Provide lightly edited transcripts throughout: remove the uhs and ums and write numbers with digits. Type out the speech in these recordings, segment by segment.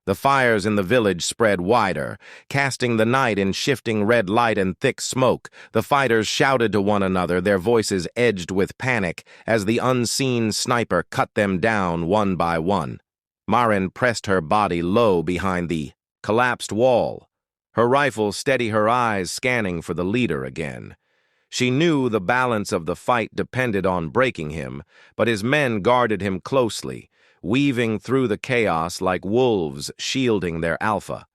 The fires in the village spread wider, casting the night in shifting red light and thick smoke. The fighters shouted to one another, their voices edged with panic, as the unseen sniper cut them down one by one. Maren pressed her body low behind the collapsed wall, her rifle steady, her eyes scanning for the leader again. She knew the balance of the fight depended on breaking him, but his men guarded him closely, weaving through the chaos like wolves shielding their alpha.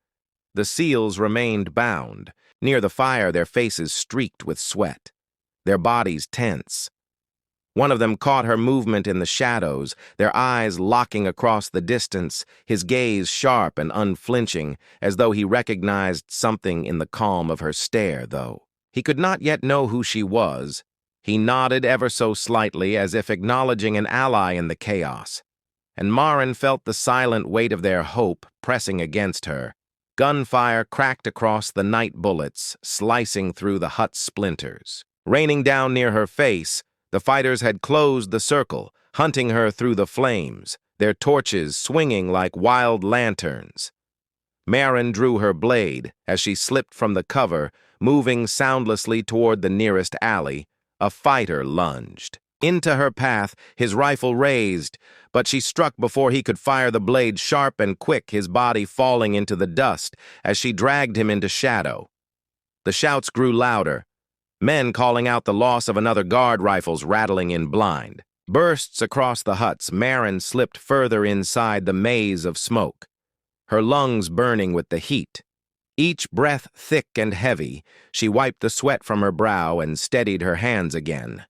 The SEALs remained bound. Near the fire, their faces streaked with sweat, their bodies tense. One of them caught her movement in the shadows, their eyes locking across the distance, his gaze sharp and unflinching, as though he recognized something in the calm of her stare, though he could not yet know who she was. He nodded ever so slightly, as if acknowledging an ally in the chaos. And Maren felt the silent weight of their hope pressing against her. Gunfire cracked across the night bullets, slicing through the hut splinters. Raining down near her face, the fighters had closed the circle, hunting her through the flames, their torches swinging like wild lanterns. Maren drew her blade as she slipped from the cover, moving soundlessly toward the nearest alley. A fighter lunged into her path, his rifle raised, but she struck before he could fire, the blade sharp and quick, his body falling into the dust as she dragged him into shadow. The shouts grew louder, men calling out the loss of another guard, rifles rattling in blind. Bursts across the huts, Maren slipped further inside the maze of smoke, her lungs burning with the heat. Each breath thick and heavy, she wiped the sweat from her brow and steadied her hands again.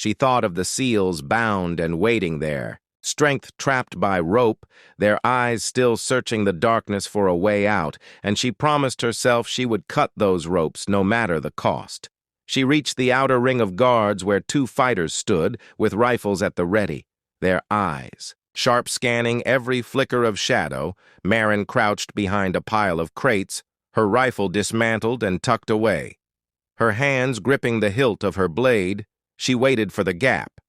She thought of the SEALs bound and waiting there, strength trapped by rope, their eyes still searching the darkness for a way out, and she promised herself she would cut those ropes no matter the cost. She reached the outer ring of guards where two fighters stood, with rifles at the ready, their eyes sharp scanning every flicker of shadow. Maren crouched behind a pile of crates, her rifle dismantled and tucked away. Her hands gripping the hilt of her blade, she waited for the gap,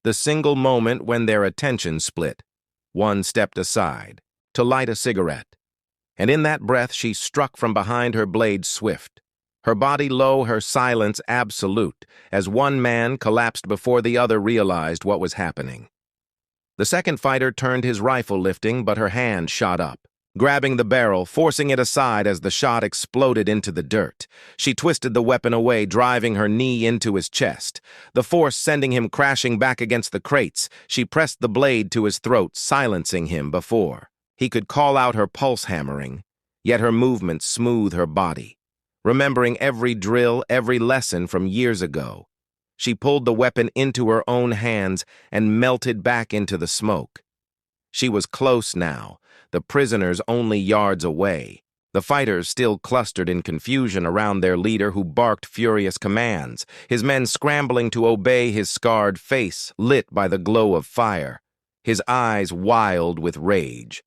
the single moment when their attention split. One stepped aside to light a cigarette, and in that breath she struck from behind, her blade swift, her body low, her silence absolute, as one man collapsed before the other realized what was happening. The second fighter turned, his rifle lifting, but her hand shot up, grabbing the barrel, forcing it aside as the shot exploded into the dirt. She twisted the weapon away, driving her knee into his chest, the force sending him crashing back against the crates. She pressed the blade to his throat, silencing him before he could call out, her pulse hammering, yet her movements smooth her body. Remembering every drill, every lesson from years ago, she pulled the weapon into her own hands and melted back into the smoke. She was close now, the prisoners only yards away, the fighters still clustered in confusion around their leader, who barked furious commands, his men scrambling to obey, his scarred face lit by the glow of fire, his eyes wild with rage.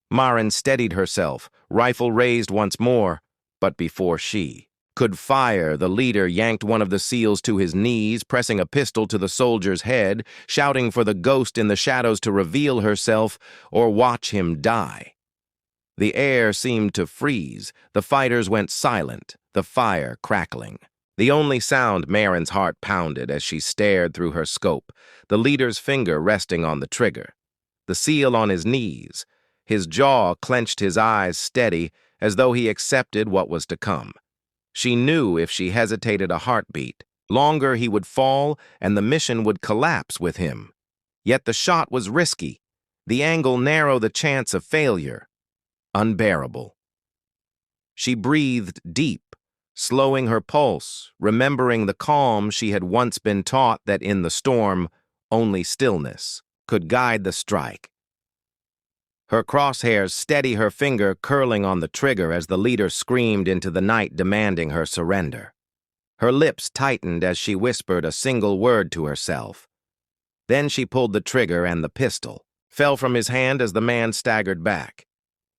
Maren steadied herself, rifle raised once more, but before she could fire, the leader yanked one of the SEALs to his knees, pressing a pistol to the soldier's head, shouting for the ghost in the shadows to reveal herself or watch him die. The air seemed to freeze. The fighters went silent, the fire crackling. The only sound, Maren's heart pounded as she stared through her scope, the leader's finger resting on the trigger. The SEAL on his knees, his jaw clenched, his eyes steady, as though he accepted what was to come. She knew if she hesitated a heartbeat longer, he would fall and the mission would collapse with him. Yet the shot was risky, the angle narrow, the chance of failure unbearable. She breathed deep, slowing her pulse, remembering the calm she had once been taught, that in the storm only stillness could guide the strike. Her crosshairs steady, her finger curling on the trigger as the leader screamed into the night, demanding her surrender. Her lips tightened as she whispered a single word to herself. Then she pulled the trigger, and the pistol fell from his hand as the man staggered back.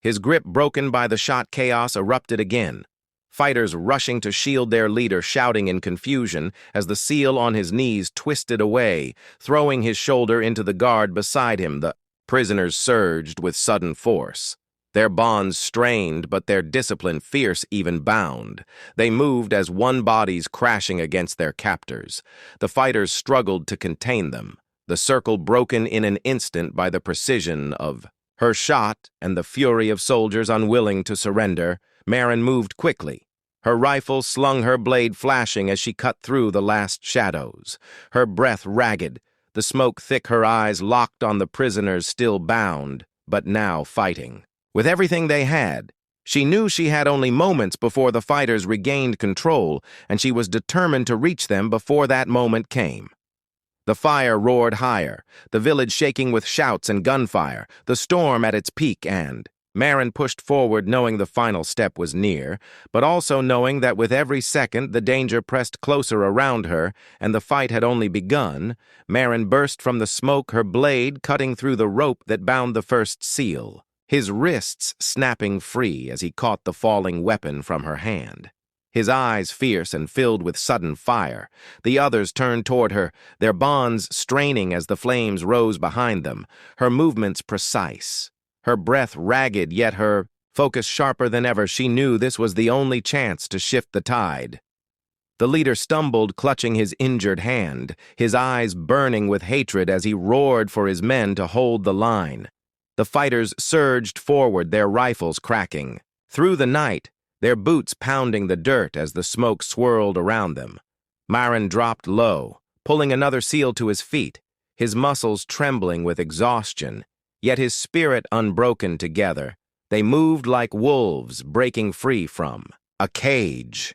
His grip broken by the shot, chaos erupted again. Fighters rushing to shield their leader, shouting in confusion as the SEAL on his knees twisted away, throwing his shoulder into the guard beside him. The prisoners surged with sudden force. Their bonds strained, but their discipline fierce even bound. They moved as one bodies crashing against their captors. The fighters struggled to contain them, the circle broken in an instant by the precision of her shot and the fury of soldiers unwilling to surrender. Marin moved quickly. Her rifle slung her blade flashing as she cut through the last shadows. Her breath ragged, the smoke thick, her eyes locked on the prisoners still bound, but now fighting. With everything they had, she knew she had only moments before the fighters regained control, and she was determined to reach them before that moment came. The fire roared higher, the village shaking with shouts and gunfire, the storm at its peak, and Marin pushed forward knowing the final step was near, but also knowing that with every second the danger pressed closer around her and the fight had only begun. Marin burst from the smoke, her blade cutting through the rope that bound the first seal, his wrists snapping free as he caught the falling weapon from her hand. His eyes fierce and filled with sudden fire. The others turned toward her, their bonds straining as the flames rose behind them, her movements precise. Her breath ragged, yet her focus sharper than ever. She knew this was the only chance to shift the tide. The leader stumbled, clutching his injured hand, his eyes burning with hatred as he roared for his men to hold the line. The fighters surged forward, their rifles cracking. Through the night, their boots pounding the dirt as the smoke swirled around them. Marin dropped low, pulling another seal to his feet, his muscles trembling with exhaustion, yet his spirit unbroken together. They moved like wolves breaking free from a cage.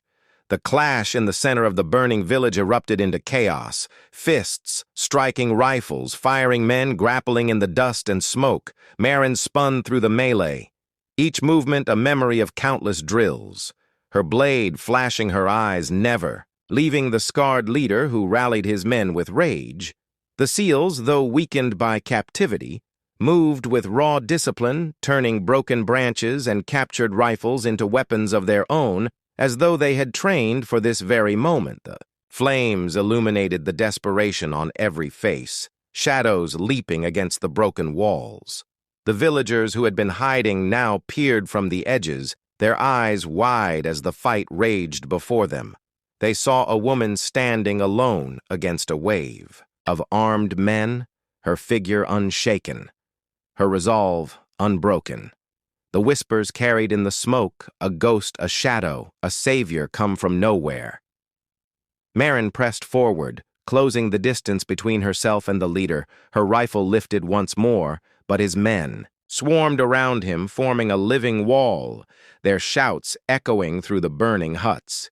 The clash in the center of the burning village erupted into chaos, fists striking rifles, firing men grappling in the dust and smoke. Marin spun through the melee, each movement a memory of countless drills, her blade flashing her eyes never, leaving the scarred leader who rallied his men with rage. The seals, though weakened by captivity, moved with raw discipline, turning broken branches and captured rifles into weapons of their own, as though they had trained for this very moment. The flames illuminated the desperation on every face, shadows leaping against the broken walls. The villagers who had been hiding now peered from the edges, their eyes wide as the fight raged before them. They saw a woman standing alone against a wave of armed men, her figure unshaken, her resolve unbroken. The whispers carried in the smoke, a ghost, a shadow, a savior come from nowhere. Marin pressed forward, closing the distance between herself and the leader, her rifle lifted once more, but his men swarmed around him, forming a living wall, their shouts echoing through the burning huts.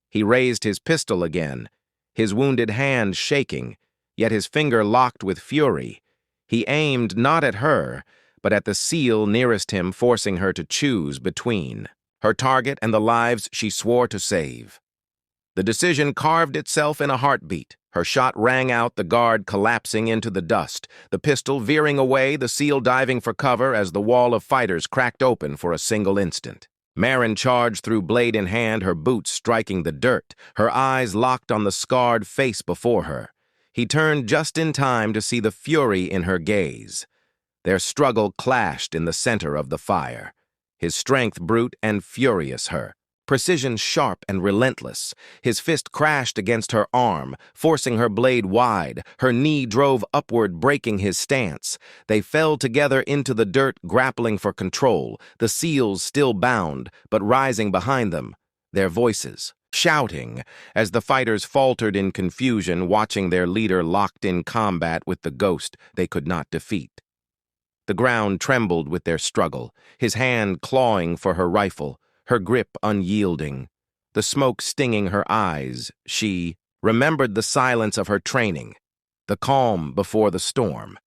He raised his pistol again, his wounded hand shaking, yet his finger locked with fury. He aimed not at her, but at the seal nearest him, forcing her to choose between her target and the lives she swore to save. The decision carved itself in a heartbeat. Her shot rang out, the guard collapsing into the dust, the pistol veering away, the seal diving for cover as the wall of fighters cracked open for a single instant. Marin charged through, blade in hand, her boots striking the dirt, her eyes locked on the scarred face before her. He turned just in time to see the fury in her gaze. Their struggle clashed in the center of the fire, his strength brute and furious, her precision sharp and relentless. His fist crashed against her arm, forcing her blade wide. Her knee drove upward, breaking his stance. They fell together into the dirt, grappling for control, the seals still bound, but rising behind them, their voices shouting as the fighters faltered in confusion, watching their leader locked in combat with the ghost they could not defeat. The ground trembled with their struggle, his hand clawing for her rifle, her grip unyielding, the smoke stinging her eyes. She remembered the silence of her training, the calm before the storm.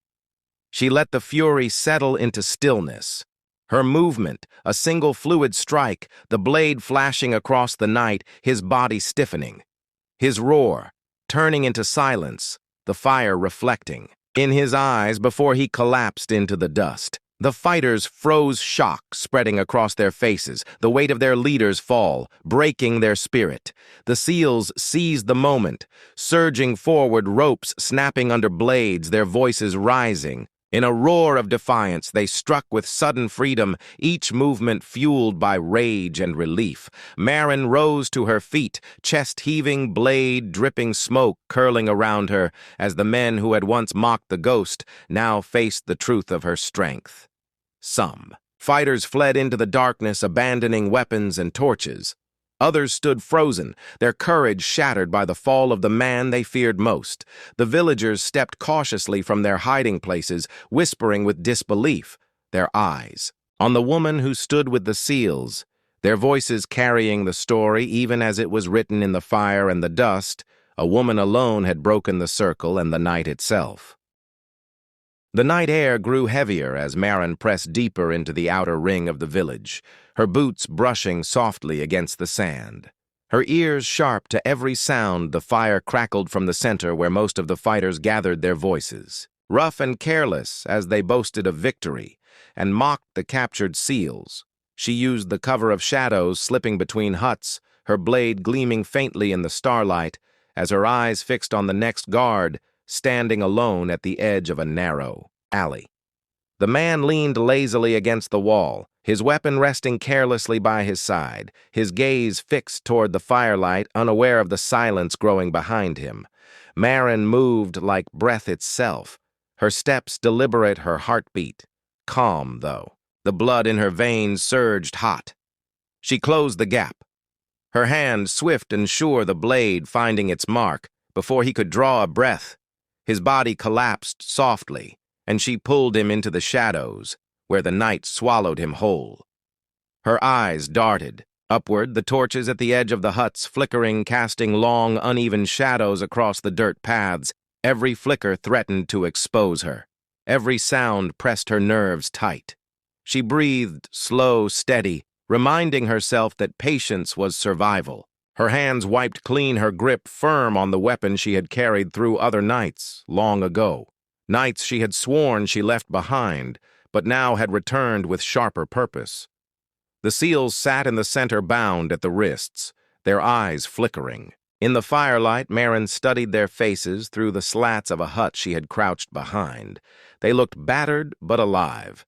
She let the fury settle into stillness. Her movement, a single fluid strike, the blade flashing across the night, his body stiffening. His roar, turning into silence, the fire reflecting in his eyes before he collapsed into the dust. The fighters froze, shock spreading across their faces, the weight of their leader's fall, breaking their spirit. The seals seized the moment, surging forward, ropes snapping under blades, their voices rising. In a roar of defiance, they struck with sudden freedom, each movement fueled by rage and relief. Marin rose to her feet, chest heaving, blade dripping smoke curling around her, as the men who had once mocked the ghost now faced the truth of her strength. Some fighters fled into the darkness, abandoning weapons and torches. Others stood frozen, their courage shattered by the fall of the man they feared most. The villagers stepped cautiously from their hiding places, whispering with disbelief, their eyes on the woman who stood with the seals, their voices carrying the story even as it was written in the fire and the dust. A woman alone had broken the circle and the night itself. The night air grew heavier as Marin pressed deeper into the outer ring of the village, her boots brushing softly against the sand. Her ears sharp to every sound, the fire crackled from the center where most of the fighters gathered their voices. Rough and careless as they boasted of victory, and mocked the captured seals. She used the cover of shadows slipping between huts, her blade gleaming faintly in the starlight, as her eyes fixed on the next guard, standing alone at the edge of a narrow alley. The man leaned lazily against the wall, his weapon resting carelessly by his side, his gaze fixed toward the firelight, unaware of the silence growing behind him. Marin moved like breath itself, her steps deliberate, her heartbeat calm, though. The blood in her veins surged hot. She closed the gap, her hand swift and sure, the blade finding its mark. Before he could draw a breath, his body collapsed softly, and she pulled him into the shadows, where the night swallowed him whole. Her eyes darted upward, the torches at the edge of the huts flickering, casting long, uneven shadows across the dirt paths. Every flicker threatened to expose her. Every sound pressed her nerves tight. She breathed slow, steady, reminding herself that patience was survival. Her hands wiped clean, her grip firm on the weapon she had carried through other nights, long ago. Nights she had sworn she left behind, but now had returned with sharper purpose. The seals sat in the center, bound at the wrists, their eyes flickering. In the firelight, Marin studied their faces through the slats of a hut she had crouched behind. They looked battered but alive,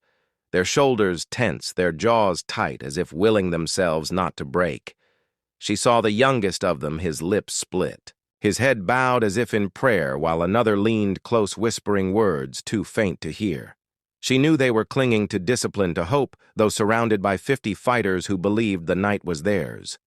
their shoulders tense, their jaws tight, as if willing themselves not to break. She saw the youngest of them, his lips split, his head bowed as if in prayer, while another leaned close, whispering words too faint to hear. She knew they were clinging to discipline, to hope, though surrounded by 50 fighters who believed the night was theirs.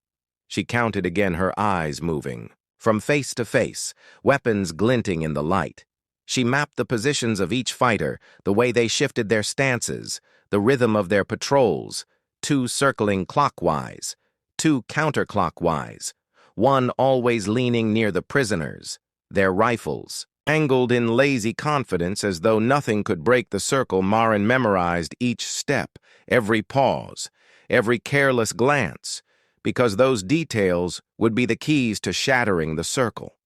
She counted again, her eyes moving, from face to face, weapons glinting in the light. She mapped the positions of each fighter, the way they shifted their stances, the rhythm of their patrols, 2 circling clockwise, 2 counterclockwise, one always leaning near the prisoners, their rifles angled in lazy confidence as though nothing could break the circle. Marin memorized each step, every pause, every careless glance, because those details would be the keys to shattering the circle.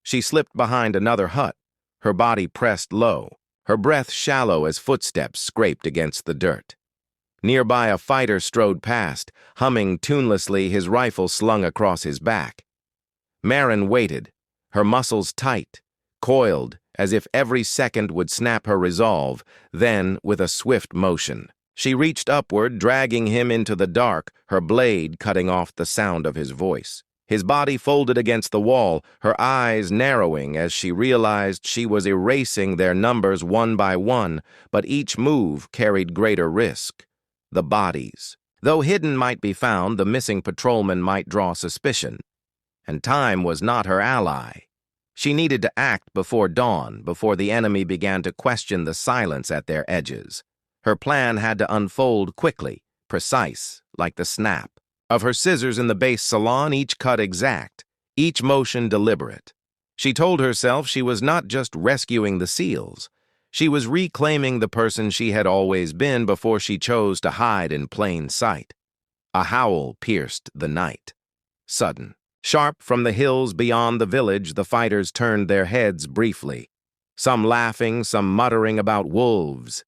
She slipped behind another hut, her body pressed low, her breath shallow as footsteps scraped against the dirt. Nearby, a fighter strode past, humming tunelessly, his rifle slung across his back. Marin waited, her muscles tight, coiled, as if every second would snap her resolve. Then, with a swift motion, she reached upward, dragging him into the dark, her blade cutting off the sound of his voice. His body folded against the wall, her eyes narrowing as she realized she was erasing their numbers one by one, but each move carried greater risk. The bodies. Though hidden might be found, the missing patrolman might draw suspicion. And time was not her ally. She needed to act before dawn, before the enemy began to question the silence at their edges. Her plan had to unfold quickly, precise, like the snap of her scissors in the base salon, each cut exact, each motion deliberate. She told herself she was not just rescuing the seals. She was reclaiming the person she had always been before she chose to hide in plain sight. A howl pierced the night. Sudden. Sharp from the hills beyond the village, the fighters turned their heads briefly, some laughing, some muttering about wolves.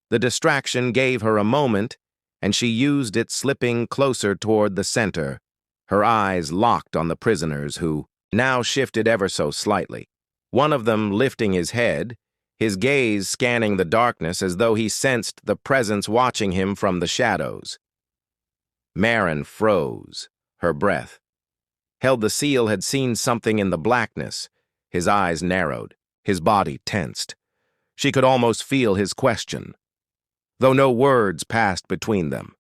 The distraction gave her a moment, and she used it, slipping closer toward the center, her eyes locked on the prisoners who now shifted ever so slightly. One of them lifting his head, his gaze scanning the darkness as though he sensed the presence watching him from the shadows. Marin froze, her breath. Held the seal had seen something in the blackness. His eyes narrowed, his body tensed. She could almost feel his question, though no words passed between them.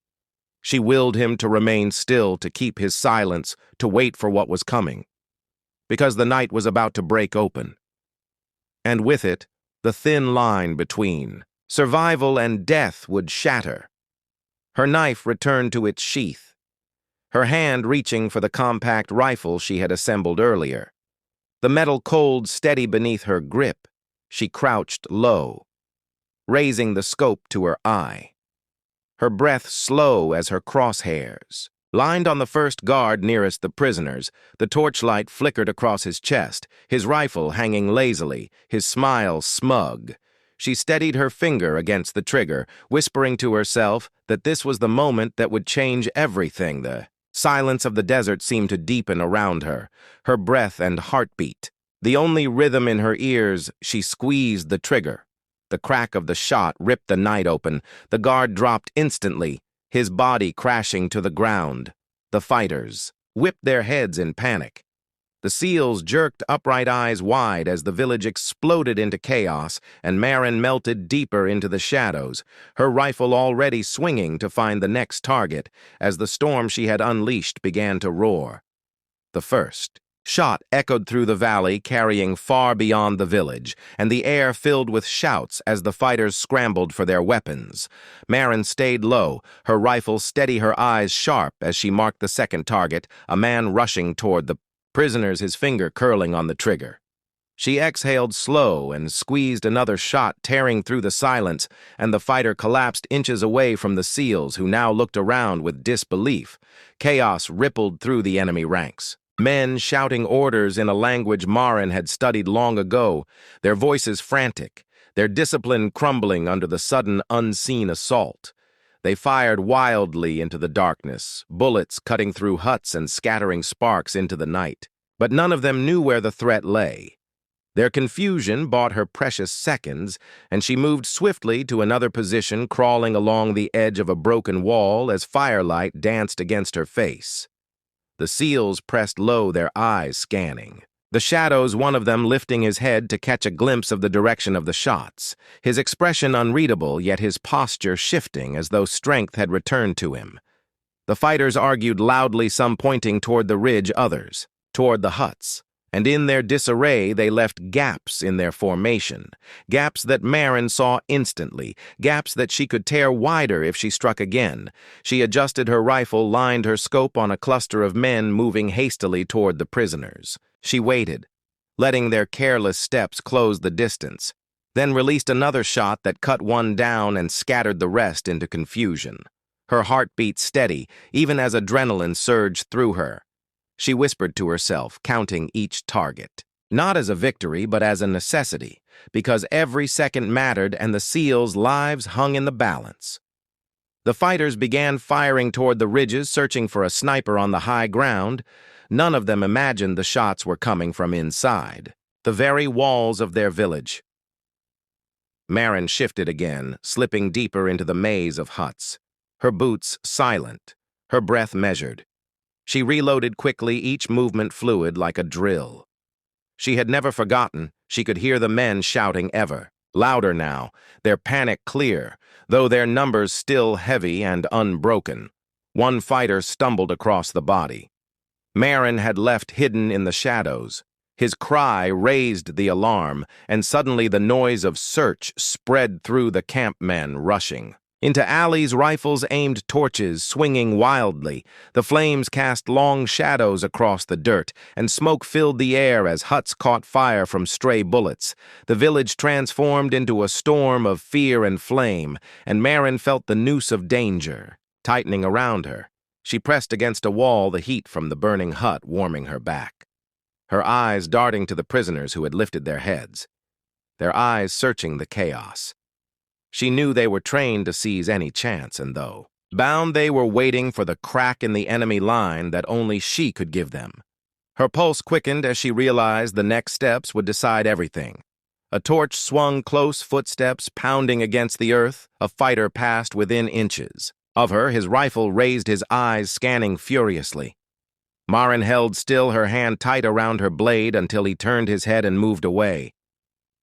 She willed him to remain still, to keep his silence, to wait for what was coming. Because the night was about to break open. And with it, the thin line between survival and death would shatter. Her knife returned to its sheath, her hand reaching for the compact rifle she had assembled earlier. The metal cold steady beneath her grip, she crouched low, raising the scope to her eye. Her breath slow as her crosshairs. Lined on the first guard nearest the prisoners, the torchlight flickered across his chest, his rifle hanging lazily, his smile smug. She steadied her finger against the trigger, whispering to herself that this was the moment that would change everything. The silence of the desert seemed to deepen around her, her breath and heartbeat. The only rhythm in her ears, she squeezed the trigger. The crack of the shot ripped the night open. The guard dropped instantly, his body crashing to the ground. The fighters whipped their heads in panic. The seals jerked upright eyes wide as the village exploded into chaos and Marin melted deeper into the shadows, her rifle already swinging to find the next target as the storm she had unleashed began to roar. The first shot echoed through the valley, carrying far beyond the village, and the air filled with shouts as the fighters scrambled for their weapons. Marin stayed low, her rifle steady, her eyes sharp as she marked the second target, a man rushing toward the prisoners, his finger curling on the trigger. She exhaled slow and squeezed another shot, tearing through the silence, and the fighter collapsed inches away from the seals, who now looked around with disbelief. Chaos rippled through the enemy ranks. Men shouting orders in a language Marin had studied long ago, their voices frantic, their discipline crumbling under the sudden unseen assault. They fired wildly into the darkness, bullets cutting through huts and scattering sparks into the night. But none of them knew where the threat lay. Their confusion bought her precious seconds, and she moved swiftly to another position, crawling along the edge of a broken wall as firelight danced against her face. The seals pressed low, their eyes scanning. The shadows, one of them lifting his head to catch a glimpse of the direction of the shots, his expression unreadable, yet his posture shifting as though strength had returned to him. The fighters argued loudly, some pointing toward the ridge, others toward the huts. And in their disarray they left gaps in their formation, gaps that Marin saw instantly, gaps that she could tear wider if she struck again. She adjusted her rifle, lined her scope on a cluster of men moving hastily toward the prisoners. She waited, letting their careless steps close the distance, then released another shot that cut one down and scattered the rest into confusion. Her heartbeat steady, even as adrenaline surged through her. She whispered to herself, counting each target. Not as a victory, but as a necessity, because every second mattered and the seals' lives hung in the balance. The fighters began firing toward the ridges, searching for a sniper on the high ground. None of them imagined the shots were coming from inside, the very walls of their village. Marin shifted again, slipping deeper into the maze of huts, her boots silent, her breath measured. She reloaded quickly, each movement fluid like a drill. She had never forgotten. She could hear the men shouting ever, louder now, their panic clear, though their numbers still heavy and unbroken. One fighter stumbled across the body. Marin had left hidden in the shadows. His cry raised the alarm, and suddenly the noise of search spread through the campmen rushing. Into alleys, rifles aimed torches, swinging wildly. The flames cast long shadows across the dirt, and smoke filled the air as huts caught fire from stray bullets. The village transformed into a storm of fear and flame, and Marin felt the noose of danger tightening around her. She pressed against a wall, the heat from the burning hut warming her back. Her eyes darting to the prisoners who had lifted their heads, their eyes searching the chaos. She knew they were trained to seize any chance, and though bound, they were waiting for the crack in the enemy line that only she could give them. Her pulse quickened as she realized the next steps would decide everything. A torch swung close, footsteps pounding against the earth. A fighter passed within inches of her, his rifle raised, his eyes scanning furiously. Maren held still, her hand tight around her blade until he turned his head and moved away.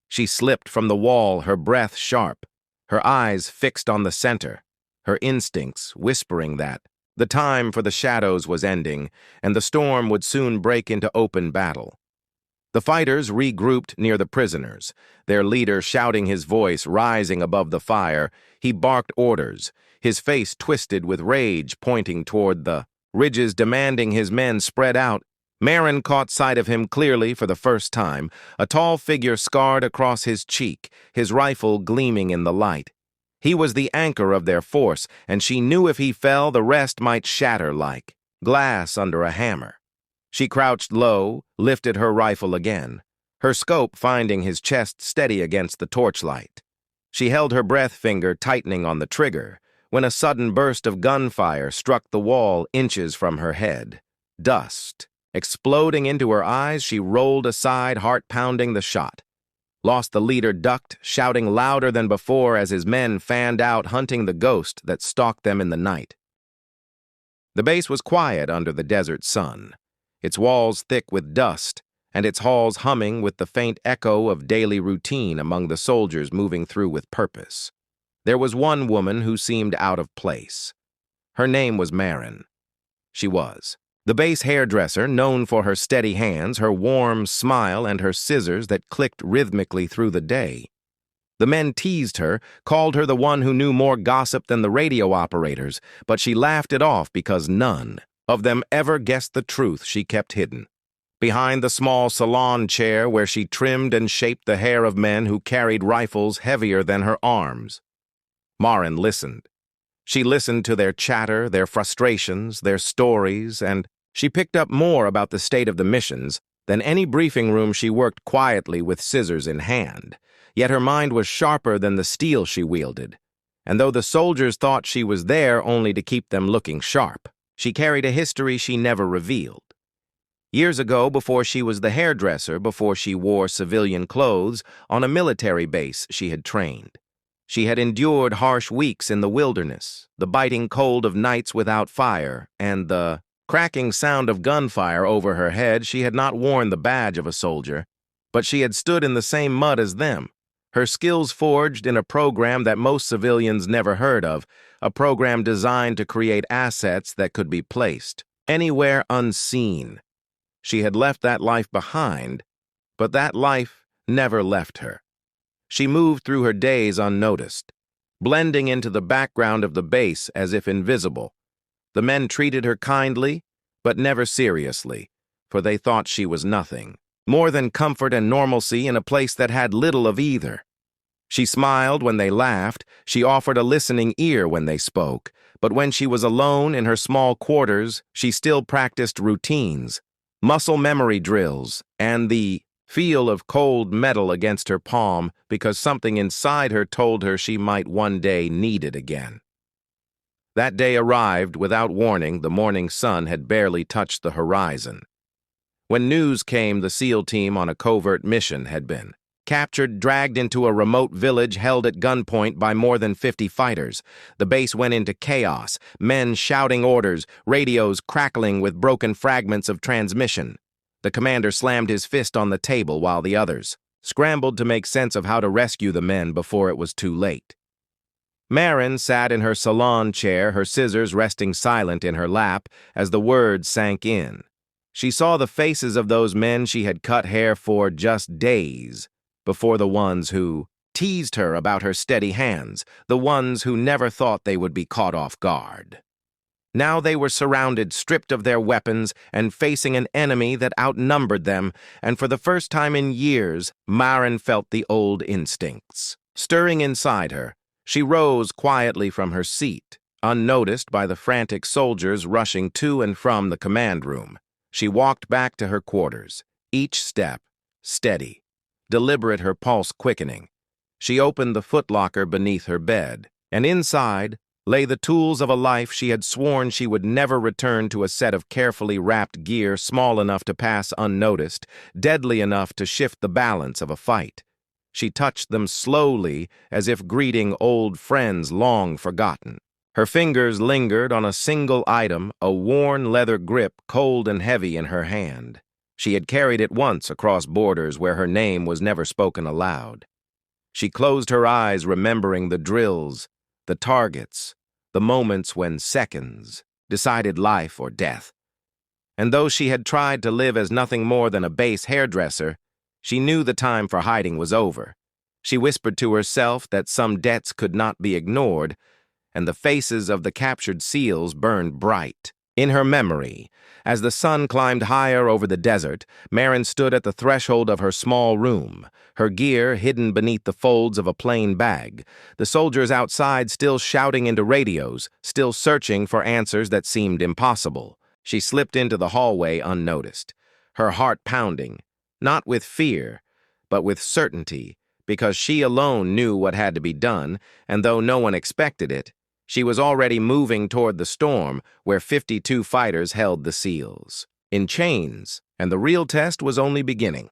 She slipped from the wall, her breath sharp, her eyes fixed on the center, her instincts whispering that the time for the shadows was ending and the storm would soon break into open battle. The fighters regrouped near the prisoners, their leader shouting, his voice rising above the fire. He barked orders, his face twisted with rage, pointing toward the ridges, demanding his men spread out. Maren caught sight of him clearly for the first time, a tall figure scarred across his cheek, his rifle gleaming in the light. He was the anchor of their force, and she knew if he fell, the rest might shatter like glass under a hammer. She crouched low, lifted her rifle again, her scope finding his chest steady against the torchlight. She held her breath, finger tightening on the trigger, when a sudden burst of gunfire struck the wall inches from her head. Dust exploding into her eyes, she rolled aside, heart pounding the shot. Lost the leader, ducked, shouting louder than before as his men fanned out, hunting the ghost that stalked them in the night. The base was quiet under the desert sun, its walls thick with dust, and its halls humming with the faint echo of daily routine among the soldiers moving through with purpose. There was one woman who seemed out of place. Her name was Maren. She was the base hairdresser, known for her steady hands, her warm smile, and her scissors that clicked rhythmically through the day. The men teased her, called her the one who knew more gossip than the radio operators, but she laughed it off because none of them ever guessed the truth she kept hidden. Behind the small salon chair where she trimmed and shaped the hair of men who carried rifles heavier than her arms, Maren listened. She listened to their chatter, their frustrations, their stories, and she picked up more about the state of the missions than any briefing room. She worked quietly with scissors in hand, yet her mind was sharper than the steel she wielded. And though the soldiers thought she was there only to keep them looking sharp, she carried a history she never revealed. Years ago, before she was the hairdresser, before she wore civilian clothes, on a military base she had trained. She had endured harsh weeks in the wilderness, the biting cold of nights without fire, and the cracking sound of gunfire over her head. She had not worn the badge of a soldier, but she had stood in the same mud as them, her skills forged in a program that most civilians never heard of, a program designed to create assets that could be placed anywhere unseen. She had left that life behind, but that life never left her. She moved through her days unnoticed, blending into the background of the base as if invisible. The men treated her kindly, but never seriously, for they thought she was nothing more than comfort and normalcy in a place that had little of either. She smiled when they laughed, she offered a listening ear when they spoke, but when she was alone in her small quarters, she still practiced routines, muscle memory drills, and the feel of cold metal against her palm because something inside her told her she might one day need it again. That day arrived without warning. The morning sun had barely touched the horizon. When news came, the SEAL team on a covert mission had been captured, dragged into a remote village, held at gunpoint by more than 50 fighters. The base went into chaos, men shouting orders, radios crackling with broken fragments of transmission. The commander slammed his fist on the table while the others scrambled to make sense of how to rescue the men before it was too late. Maren sat in her salon chair, her scissors resting silent in her lap as the words sank in. She saw the faces of those men she had cut hair for just days before, the ones who teased her about her steady hands, the ones who never thought they would be caught off guard. Now they were surrounded, stripped of their weapons, and facing an enemy that outnumbered them, and for the first time in years, Maren felt the old instincts stirring inside her. She rose quietly from her seat, unnoticed by the frantic soldiers rushing to and from the command room. She walked back to her quarters, each step steady, deliberate, her pulse quickening. She opened the footlocker beneath her bed, and inside lay the tools of a life she had sworn she would never return to, a set of carefully wrapped gear small enough to pass unnoticed, deadly enough to shift the balance of a fight. She touched them slowly, as if greeting old friends long forgotten. Her fingers lingered on a single item, a worn leather grip cold and heavy in her hand. She had carried it once across borders where her name was never spoken aloud. She closed her eyes, remembering the drills, the targets, the moments when seconds decided life or death. And though she had tried to live as nothing more than a base hairdresser, she knew the time for hiding was over. She whispered to herself that some debts could not be ignored, and the faces of the captured seals burned bright. In her memory, as the sun climbed higher over the desert, Marin stood at the threshold of her small room, her gear hidden beneath the folds of a plain bag, the soldiers outside still shouting into radios, still searching for answers that seemed impossible. She slipped into the hallway unnoticed, her heart pounding, not with fear, but with certainty, because she alone knew what had to be done, and though no one expected it, she was already moving toward the storm where 52 fighters held the seals, in chains, and the real test was only beginning.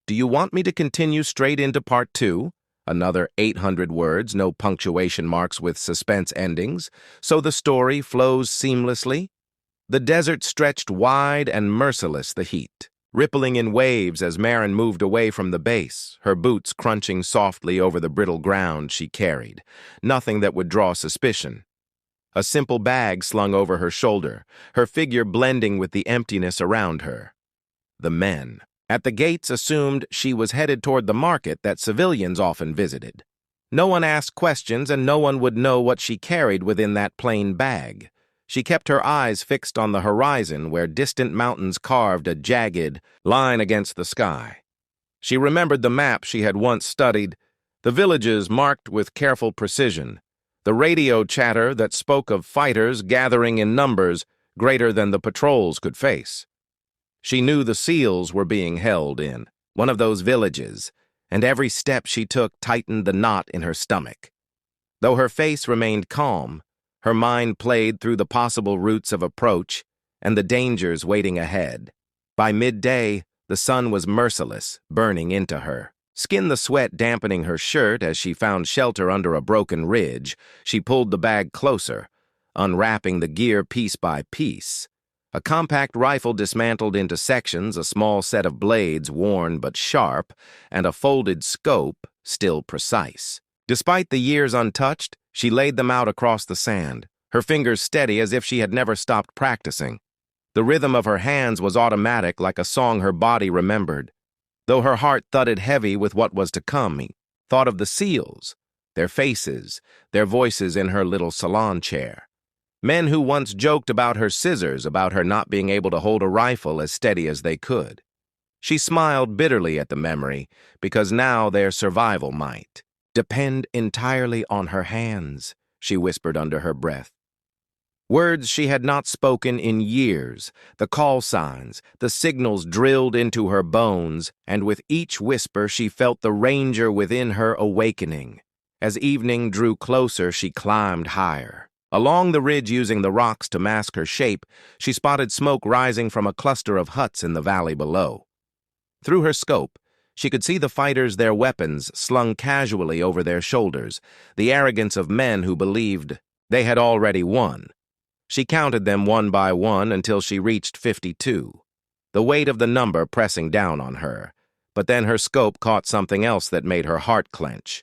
Do you want me to continue straight into part 2? Another 800 words, no punctuation marks with suspense endings, so the story flows seamlessly? The desert stretched wide and merciless the heat, rippling in waves as Marin moved away from the base, her boots crunching softly over the brittle ground she carried, nothing that would draw suspicion. A simple bag slung over her shoulder, her figure blending with the emptiness around her. The men at the gates assumed she was headed toward the market that civilians often visited. No one asked questions, and no one would know what she carried within that plain bag. She kept her eyes fixed on the horizon where distant mountains carved a jagged line against the sky. She remembered the map she had once studied, the villages marked with careful precision, the radio chatter that spoke of fighters gathering in numbers greater than the patrols could face. She knew the seals were being held in one of those villages, and every step she took tightened the knot in her stomach. Though her face remained calm, her mind played through the possible routes of approach and the dangers waiting ahead. By midday, the sun was merciless, burning into her. Skin the sweat dampening her shirt as she found shelter under a broken ridge, she pulled the bag closer, unwrapping the gear piece by piece. A compact rifle dismantled into sections, a small set of blades worn but sharp, and a folded scope still precise. Despite the years untouched, she laid them out across the sand, her fingers steady as if she had never stopped practicing. The rhythm of her hands was automatic, like a song her body remembered. Though her heart thudded heavy with what was to come, he thought of the seals, their faces, their voices in her little salon chair. Men who once joked about her scissors, about her not being able to hold a rifle as steady as they could. She smiled bitterly at the memory, because now their survival might depend entirely on her hands, she whispered under her breath. Words she had not spoken in years, the call signs, the signals drilled into her bones, and with each whisper she felt the ranger within her awakening. As evening drew closer, she climbed higher. Along the ridge, using the rocks to mask her shape, she spotted smoke rising from a cluster of huts in the valley below. Through her scope, she could see the fighters, their weapons slung casually over their shoulders, the arrogance of men who believed they had already won. She counted them one by one until she reached 52, the weight of the number pressing down on her. But then her scope caught something else that made her heart clench.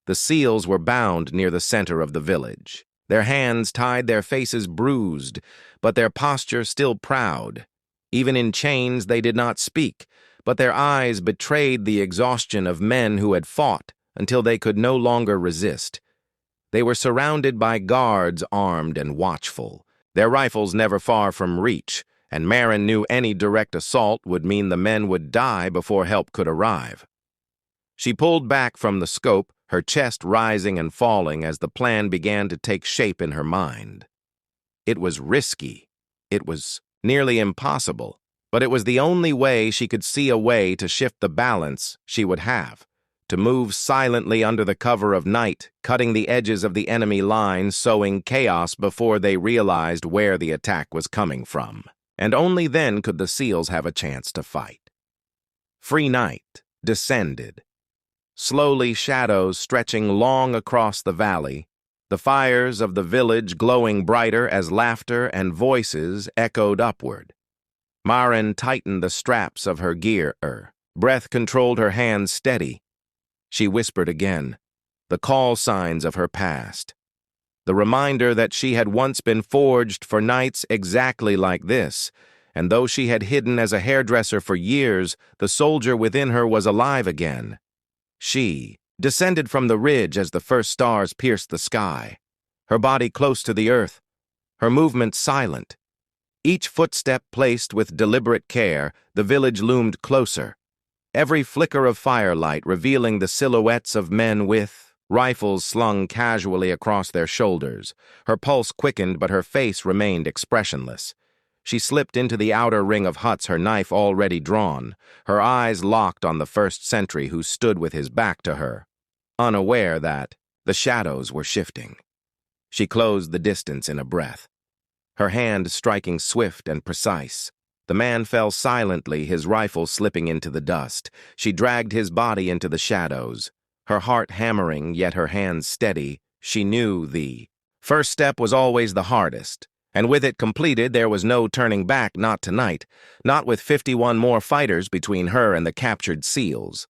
The seals were bound near the center of the village, their hands tied, their faces bruised, but their posture still proud. Even in chains they did not speak, but their eyes betrayed the exhaustion of men who had fought until they could no longer resist. They were surrounded by guards armed and watchful, their rifles never far from reach, and Marin knew any direct assault would mean the men would die before help could arrive. She pulled back from the scope, her chest rising and falling as the plan began to take shape in her mind. It was risky. It was nearly impossible. But it was the only way she could see a way to shift the balance she would have, to move silently under the cover of night, cutting the edges of the enemy line, sowing chaos before they realized where the attack was coming from. And only then could the seals have a chance to fight. Free night descended. slowly shadows stretching long across the valley, the fires of the village glowing brighter as laughter and voices echoed upward. Maren tightened the straps of her gear. Breath controlled her hands steady. She whispered again, the call signs of her past. The reminder that she had once been forged for nights exactly like this, and though she had hidden as a hairdresser for years, the soldier within her was alive again. She descended from the ridge as the first stars pierced the sky, her body close to the earth, her movements silent. Each footstep placed with deliberate care, the village loomed closer, every flicker of firelight revealing the silhouettes of men with rifles slung casually across their shoulders. Her pulse quickened, but her face remained expressionless. She slipped into the outer ring of huts, her knife already drawn, her eyes locked on the first sentry who stood with his back to her, unaware that the shadows were shifting. She closed the distance in a breath, her hand striking swift and precise. The man fell silently, his rifle slipping into the dust. She dragged his body into the shadows, her heart hammering, yet her hands steady. She knew the first step was always the hardest, and with it completed, there was no turning back, not tonight, not with 51 more fighters between her and the captured SEALs.